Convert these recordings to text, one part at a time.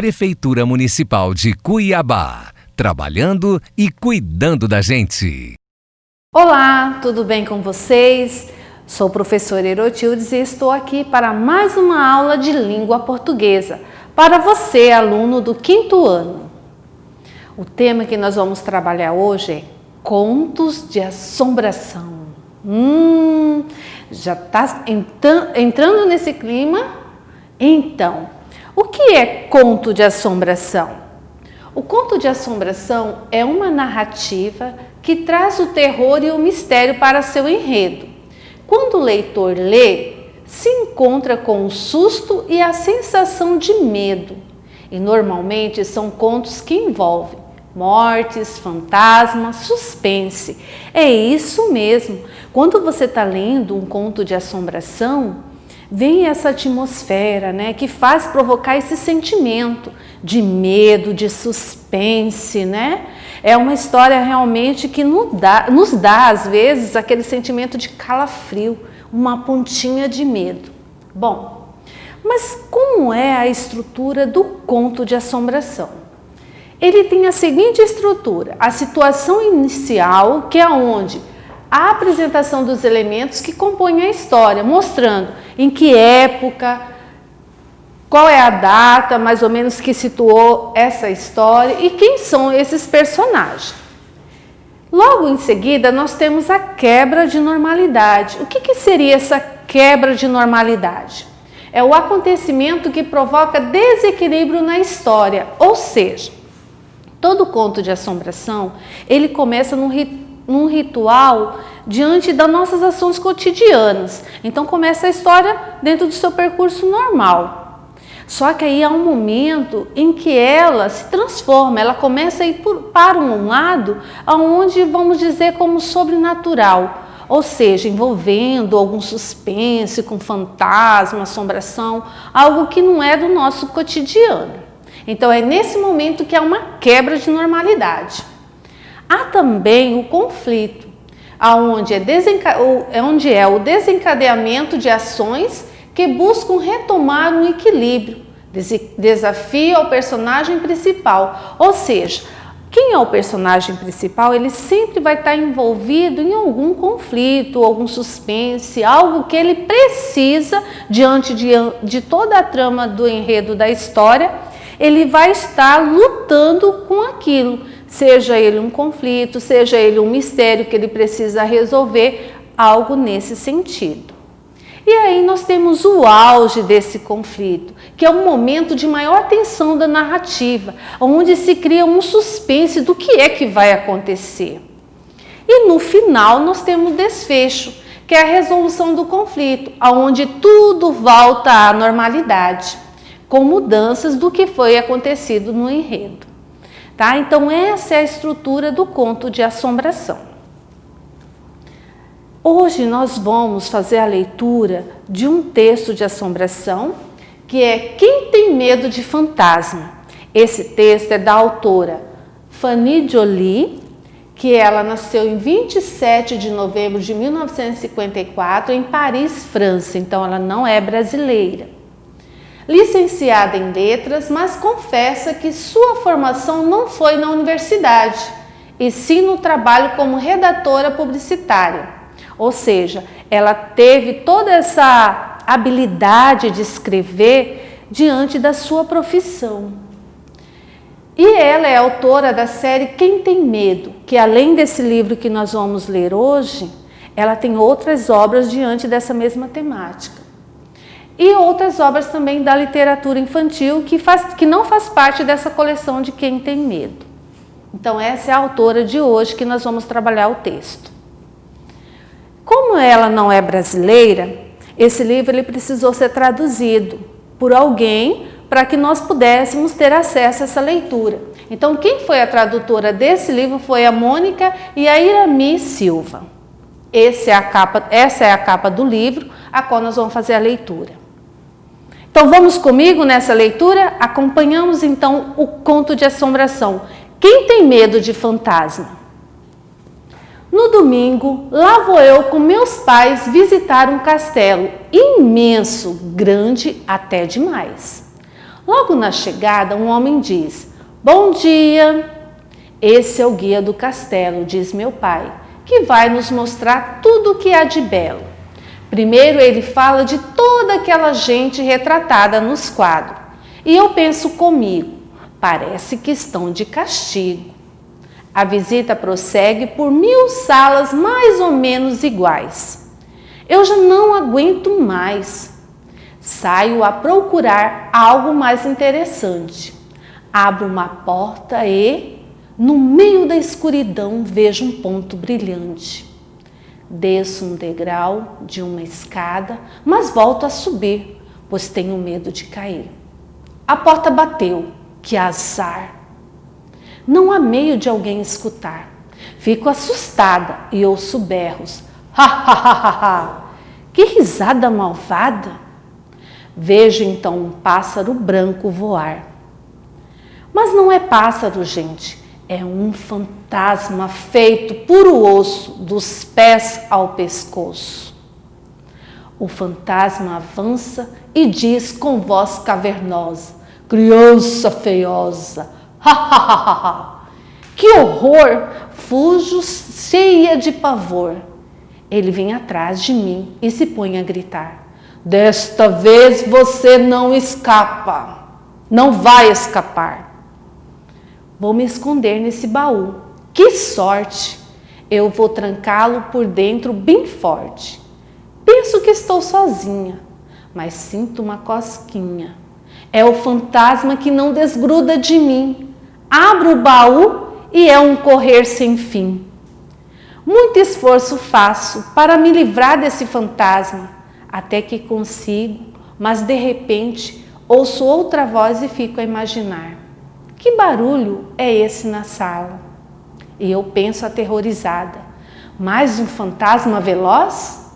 Prefeitura Municipal de Cuiabá, trabalhando e cuidando da gente. Olá, tudo bem com vocês? Sou a professora Erotildes e estou aqui para mais uma aula de língua portuguesa, para você, aluno do 5º ano. O tema que nós vamos trabalhar hoje é contos de assombração. Já está entrando nesse clima? Então, o que é conto de assombração? O conto de assombração é uma narrativa que traz o terror e o mistério para seu enredo. Quando o leitor lê, se encontra com o susto e a sensação de medo. E normalmente são contos que envolvem mortes, fantasmas, suspense. É isso mesmo. Quando você está lendo um conto de assombração, vem essa atmosfera, né, que faz provocar esse sentimento de medo, de suspense, né? É uma história realmente que nos dá, às vezes, aquele sentimento de calafrio, uma pontinha de medo. Bom, mas como é a estrutura do conto de assombração? Ele tem a seguinte estrutura: a situação inicial, que é onde a apresentação dos elementos que compõem a história, mostrando em que época, qual é a data mais ou menos que situou essa história e quem são esses personagens. Logo em seguida, nós temos a quebra de normalidade. O que seria essa quebra de normalidade? É o acontecimento que provoca desequilíbrio na história, ou seja, todo conto de assombração, ele começa num ritual diante das nossas ações cotidianas. Então começa a história dentro do seu percurso normal. Só que aí há um momento em que ela se transforma, ela começa a ir para um lado onde vamos dizer como sobrenatural, ou seja, envolvendo algum suspense com fantasma, assombração, algo que não é do nosso cotidiano. Então é nesse momento que há uma quebra de normalidade. Há também o conflito, onde é o desencadeamento de ações que buscam retomar um equilíbrio, desafio ao personagem principal. Ou seja, quem é o personagem principal, ele sempre vai estar envolvido em algum conflito, algum suspense, algo que ele precisa, diante de toda a trama do enredo da história, ele vai estar lutando com aquilo, seja ele um conflito, seja ele um mistério que ele precisa resolver, algo nesse sentido. E aí nós temos o auge desse conflito, que é um momento de maior tensão da narrativa, onde se cria um suspense do que é que vai acontecer. E no final nós temos o desfecho, que é a resolução do conflito, onde tudo volta à normalidade, com mudanças do que foi acontecido no enredo. Tá? Então essa é a estrutura do conto de assombração. Hoje nós vamos fazer a leitura de um texto de assombração, que é Quem Tem Medo de Fantasma. Esse texto é da autora Fanny Joly, que ela nasceu em 27 de novembro de 1954 em Paris, França, então ela não é brasileira. Licenciada em letras, mas confessa que sua formação não foi na universidade, e sim no trabalho como redatora publicitária. Ou seja, ela teve toda essa habilidade de escrever diante da sua profissão. E ela é autora da série Quem Tem Medo, que além desse livro que nós vamos ler hoje, ela tem outras obras diante dessa mesma temática. E outras obras também da literatura infantil que não faz parte dessa coleção de Quem Tem Medo. Então essa é a autora de hoje que nós vamos trabalhar o texto. Como ela não é brasileira, esse livro ele precisou ser traduzido por alguém para que nós pudéssemos ter acesso a essa leitura. Então quem foi a tradutora desse livro foi a Mônica e a Irami Silva. Essa é a capa do livro, a qual nós vamos fazer a leitura. Então vamos comigo nessa leitura? Acompanhamos então o conto de assombração. Quem tem medo de fantasma? No domingo, lá vou eu com meus pais visitar um castelo imenso, grande até demais. Logo na chegada, um homem diz: "Bom dia! Esse é o guia do castelo", diz meu pai, que vai nos mostrar tudo o que há de belo. Primeiro ele fala de toda aquela gente retratada nos quadros. E eu penso comigo, parece que estão de castigo. A visita prossegue por 1000 salas mais ou menos iguais. Eu já não aguento mais. Saio a procurar algo mais interessante. Abro uma porta e, no meio da escuridão, vejo um ponto brilhante. Desço um degrau de uma escada, mas volto a subir, pois tenho medo de cair. A porta bateu. Que azar! Não há meio de alguém escutar. Fico assustada e ouço berros. Ha, ha, ha, ha, ha! Que risada malvada! Vejo então um pássaro branco voar. Mas não é pássaro, gente. É um fantasma feito puro osso, dos pés ao pescoço. O fantasma avança e diz com voz cavernosa: "Criança feiosa! Ha, ha, ha, ha, ha! Que horror!" Fujo cheia de pavor. Ele vem atrás de mim e se põe a gritar: "Desta vez você não escapa! Não vai escapar!" Vou me esconder nesse baú. Que sorte! Eu vou trancá-lo por dentro bem forte. Penso que estou sozinha, mas sinto uma cosquinha. É o fantasma que não desgruda de mim. Abro o baú e é um correr sem fim. Muito esforço faço para me livrar desse fantasma, até que consigo, mas de repente ouço outra voz e fico a imaginar: que barulho é esse na sala? E eu penso aterrorizada: mais um fantasma veloz?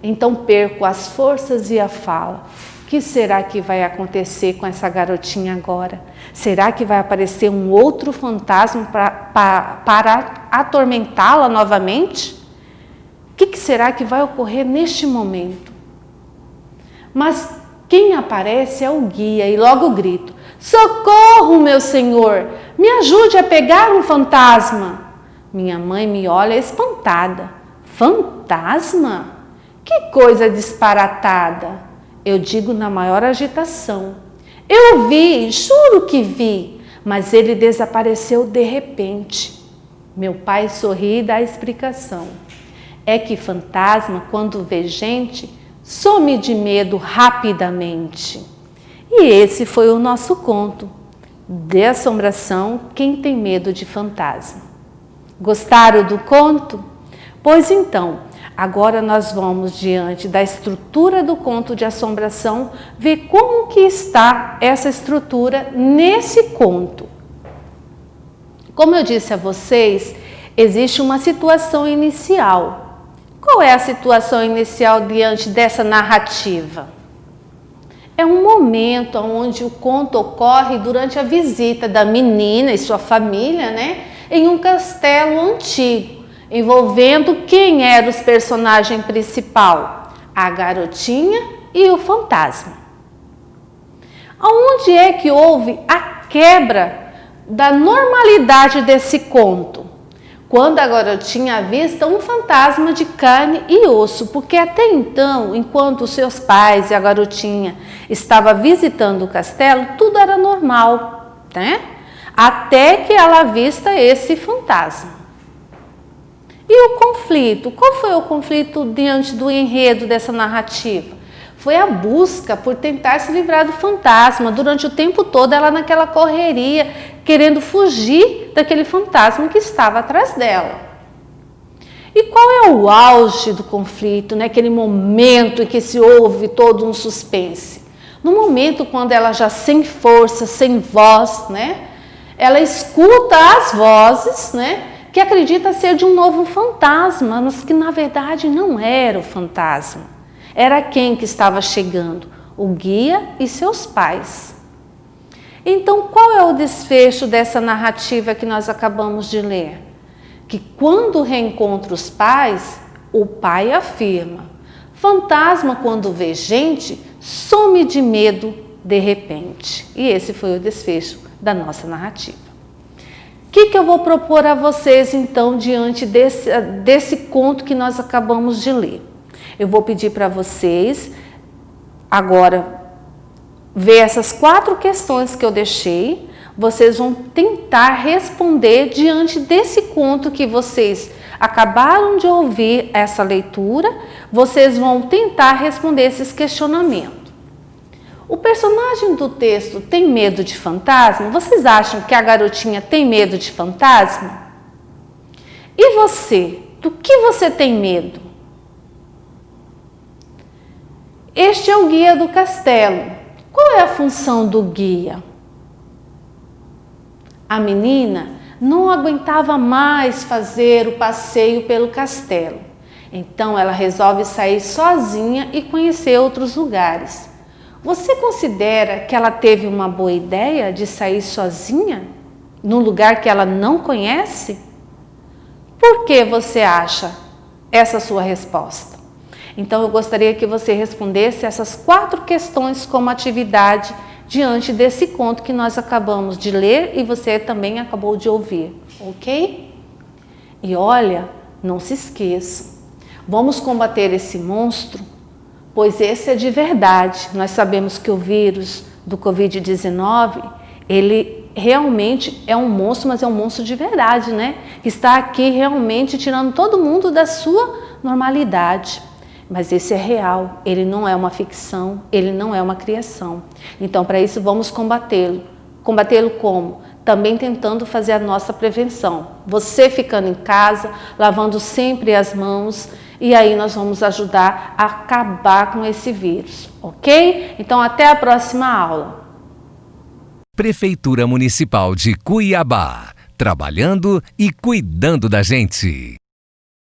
Então perco as forças e a fala. O que será que vai acontecer com essa garotinha agora? Será que vai aparecer um outro fantasma para atormentá-la novamente? O que será que vai ocorrer neste momento? Mas quem aparece é o guia e logo grito: "Socorro, meu senhor! Me ajude a pegar um fantasma!" Minha mãe me olha espantada. "Fantasma? Que coisa disparatada!" Eu digo na maior agitação: "Eu vi, juro que vi, mas ele desapareceu de repente." Meu pai sorri e dá a explicação: é que fantasma, quando vê gente, some de medo rapidamente. E esse foi o nosso conto de assombração, Quem Tem Medo de Fantasma. Gostaram do conto? Pois então, agora nós vamos, diante da estrutura do conto de assombração, ver como que está essa estrutura nesse conto. Como eu disse a vocês, existe uma situação inicial. Qual é a situação inicial diante dessa narrativa? É um momento onde o conto ocorre durante a visita da menina e sua família, em um castelo antigo, envolvendo quem era os personagens principal? A garotinha e o fantasma. Aonde é que houve a quebra da normalidade desse conto? Quando a garotinha avista um fantasma de carne e osso, porque até então, enquanto os seus pais e a garotinha estavam visitando o castelo, tudo era normal, até que ela avista esse fantasma. E o conflito? Qual foi o conflito diante do enredo dessa narrativa? Foi a busca por tentar se livrar do fantasma. Durante o tempo todo ela naquela correria, querendo fugir daquele fantasma que estava atrás dela. E qual é o auge do conflito, aquele momento em que se ouve todo um suspense? No momento quando ela já sem força, sem voz, ela escuta as vozes, que acredita ser de um novo fantasma, mas que na verdade não era o fantasma. Era quem que estava chegando? O guia e seus pais. Então, qual é o desfecho dessa narrativa que nós acabamos de ler? Que quando reencontra os pais, o pai afirma: fantasma, quando vê gente, some de medo de repente. E esse foi o desfecho da nossa narrativa. O que eu vou propor a vocês, então, diante desse conto que nós acabamos de ler? Eu vou pedir para vocês, agora, ver essas 4 questões que eu deixei. Vocês vão tentar responder diante desse conto que vocês acabaram de ouvir essa leitura. Vocês vão tentar responder esses questionamentos. O personagem do texto tem medo de fantasma? Vocês acham que a garotinha tem medo de fantasma? E você? Do que você tem medo? Este é o guia do castelo. Qual é a função do guia? A menina não aguentava mais fazer o passeio pelo castelo. Então ela resolve sair sozinha e conhecer outros lugares. Você considera que ela teve uma boa ideia de sair sozinha num lugar que ela não conhece? Por que você acha essa sua resposta? Então eu gostaria que você respondesse essas 4 questões como atividade diante desse conto que nós acabamos de ler e você também acabou de ouvir, ok? E olha, não se esqueça, vamos combater esse monstro, pois esse é de verdade. Nós sabemos que o vírus do Covid-19, ele realmente é um monstro, mas é um monstro de verdade, né? Que está aqui realmente tirando todo mundo da sua normalidade. Mas esse é real, ele não é uma ficção, ele não é uma criação. Então, para isso, vamos combatê-lo. Combatê-lo como? Também tentando fazer a nossa prevenção. Você ficando em casa, lavando sempre as mãos, e aí nós vamos ajudar a acabar com esse vírus, ok? Então, até a próxima aula. Prefeitura Municipal de Cuiabá, trabalhando e cuidando da gente.